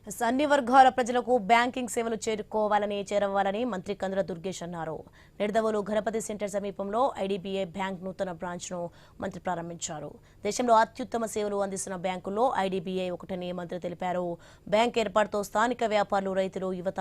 అన్ని వర్గాల ప్రజలకు బ్యాంకింగ్ సేవలు చేరవాలని మంత్రి కందుల దుర్గేష్ అన్నారు. నిడదవోలు గణపతి సెంటర్ సమీపంలో ఐడీబీఐ బ్యాంక్ నూతన బ్రాంచ్ ను మంత్రి ప్రారంభించారు. దేశంలో అత్యుత్తమ సేవలు అందిస్తున్న బ్యాంకుల్లో ఐడీబీఐ ఒకటని మంత్రి తెలిపారు. బ్యాంక్ ఏర్పాటుతో స్థానిక వ్యాపారులు, రైతులు, యువత,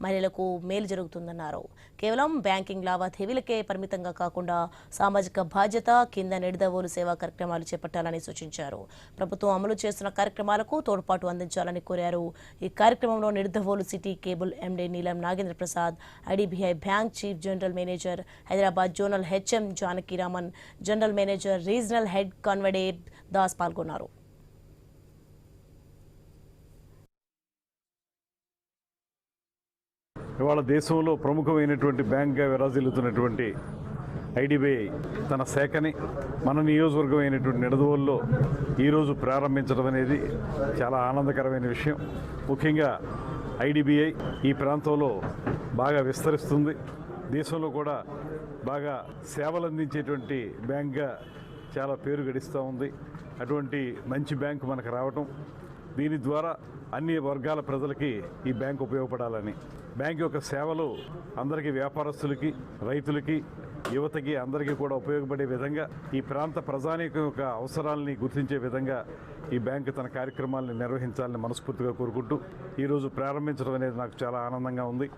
మహిళలకు మేలు జరుగుతుందన్నారు. కేవలం బ్యాంకింగ్ లావాదేవీలకే పరిమితంగా కాకుండా సామాజిక బాధ్యత కింద నిడదవోలు సేవా కార్యక్రమాలు చేపట్టాలని సూచించారు. ప్రభుత్వం అమలు చేస్తున్న కార్యక్రమాలకు తోడ్పాటు అందించాలని కోరారు. ఈ కార్యక్రమంలో Nidadavolu city cable MD Neelam Nagendra Prasad, IDBI bank chief general manager, Hyderabad zonal HM Janakiraman, general manager, regional head కాన్వడేర్ దాస్ పాల్గొన్నారు. ఇవాళ దేశంలో ప్రముఖమైనటువంటి బ్యాంక్గా విరాజిల్లుతున్నటువంటి ఐడీబీఐ తన శాఖని మన నియోజకవర్గం అయినటువంటి నిడదవోలులో ఈరోజు ప్రారంభించడం అనేది చాలా ఆనందకరమైన విషయం. ముఖ్యంగా ఐడీబీఐ ఈ ప్రాంతంలో బాగా విస్తరిస్తుంది. దేశంలో కూడా బాగా సేవలు అందించేటువంటి బ్యాంక్గా చాలా పేరు గడిస్తూ ఉంది. అటువంటి మంచి బ్యాంకు మనకు రావటం, దీని ద్వారా అన్ని వర్గాల ప్రజలకి ఈ బ్యాంకు ఉపయోగపడాలని, బ్యాంక్ యొక్క సేవలు అందరికీ, వ్యాపారస్తులకి, రైతులకి, యువతకి, అందరికీ కూడా ఉపయోగపడే విధంగా, ఈ ప్రాంత ప్రజానీకం యొక్క అవసరాలని గుర్తించే విధంగా ఈ బ్యాంకు తన కార్యక్రమాలను నిర్వహించాలని మనస్ఫూర్తిగా కోరుకుంటూ ఈరోజు ప్రారంభించడం అనేది నాకు చాలా ఆనందంగా ఉంది.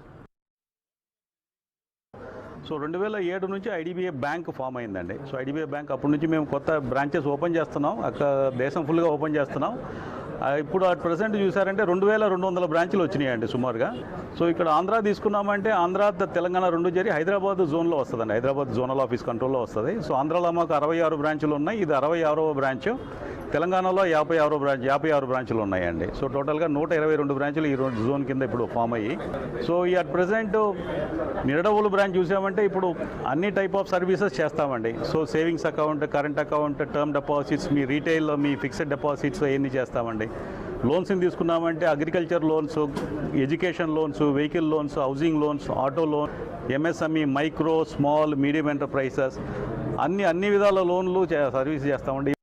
సో 2007 నుంచి ఐడీబీఐ బ్యాంక్ ఫామ్ అయిందండి. సో ఐడీబీఐ బ్యాంక్ అప్పటి నుంచి మేము కొత్త బ్రాంచెస్ ఓపెన్ చేస్తున్నాం, అక్కడ దేశం ఫుల్గా ఓపెన్ చేస్తున్నాం. ఇప్పుడు అట్ ప్రజెంట్ చూసారంటే 2200 బ్రాంచ్లు వచ్చినాయండి సుమారుగా. సో ఇక్కడ ఆంధ్ర తీసుకున్నామంటే ఆంధ్ర తెలంగాణ రెండు చేరి హైదరాబాద్ జోన్లో వస్తుందండి, హైదరాబాద్ జోనల్ ఆఫీస్ కంట్రోల్లో వస్తుంది. సో ఆంధ్రాలో మాకు 66 బ్రాంచులు ఉన్నాయి, ఇది 66వ బ్రాంచ్. తెలంగాణలో 56 బ్రాంచులు ఉన్నాయండి. సో టోటల్గా 122 బ్రాంచులు ఈ జోన్ కింద ఇప్పుడు ఫామ్ అయ్యి. సో ఈ అట్ ప్రజెంట్ నిడదవోలు బ్రాంచ్ చూసామంటే ఇప్పుడు అన్ని టైప్ ఆఫ్ సర్వీసెస్ చేస్తామండి. So savings account, current account, term deposits, మీ రీటైల్లో మీ ఫిక్స్డ్ డిపాజిట్స్ అవన్నీ చేస్తామండి. లోన్స్ని తీసుకున్నామంటే agriculture loans, education loans, vehicle loans, housing loans, auto loan, MSME, micro, small, medium enterprises, అన్ని విధాల లోన్లు సర్వీస్ చేస్తామండి.